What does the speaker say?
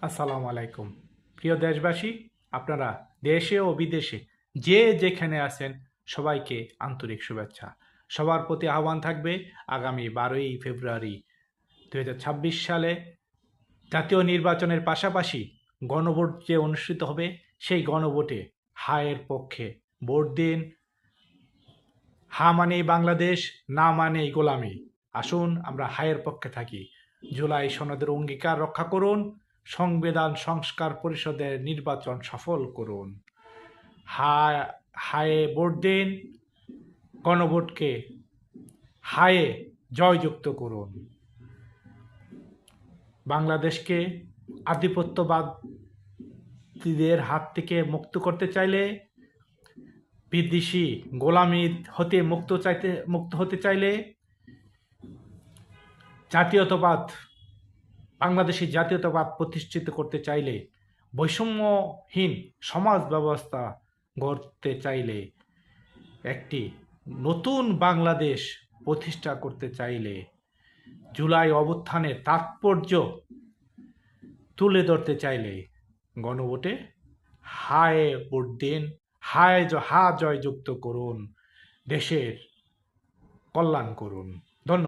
আসসালামু আলাইকুম। প্রিয় দেশবাসী, আপনারা দেশে ও বিদেশে যে যেখানে আছেন সবাইকে আন্তরিক শুভেচ্ছা। সবার প্রতি আহ্বান থাকবে আগামী 12ই ফেব্রুয়ারি 2026 সালে জাতীয় নির্বাচনের পাশাপাশি গণভোট যে অনুষ্ঠিত হবে সেই গণভোটে হায়ের পক্ষে ভোট দিন। হা মানেই বাংলাদেশ, না মানেই গোলামি। আসুন আমরা হায়ের পক্ষে থাকি। জুলাই সনদের অঙ্গীকার রক্ষা করুন। সংবিধান সংস্কার পরিষদের নির্বাচন সফল করুন। হায়ে ভোট দিন। গণভোটকে হায়ে জয়যুক্ত করুন। বাংলাদেশকে আধিপত্যবাদীদের হাত থেকে মুক্ত করতে চাইলে, বিদেশি গোলামি হতে মুক্ত হতে চাইলে, জাতীয়তাবাদ বাংলাদেশি জাতীয়তাবাদ প্রতিষ্ঠিত করতে চাইলে, বৈষম্যহীন সমাজ ব্যবস্থা গড়তে চাইলে, একটি নতুন বাংলাদেশ প্রতিষ্ঠা করতে চাইলে, জুলাই অভ্যুত্থানের তাৎপর্য তুলে ধরতে চাইলে গণভোটে হায়ে ভোট দিন। হা জয়যুক্ত করুন। দেশের কল্যাণ করুন।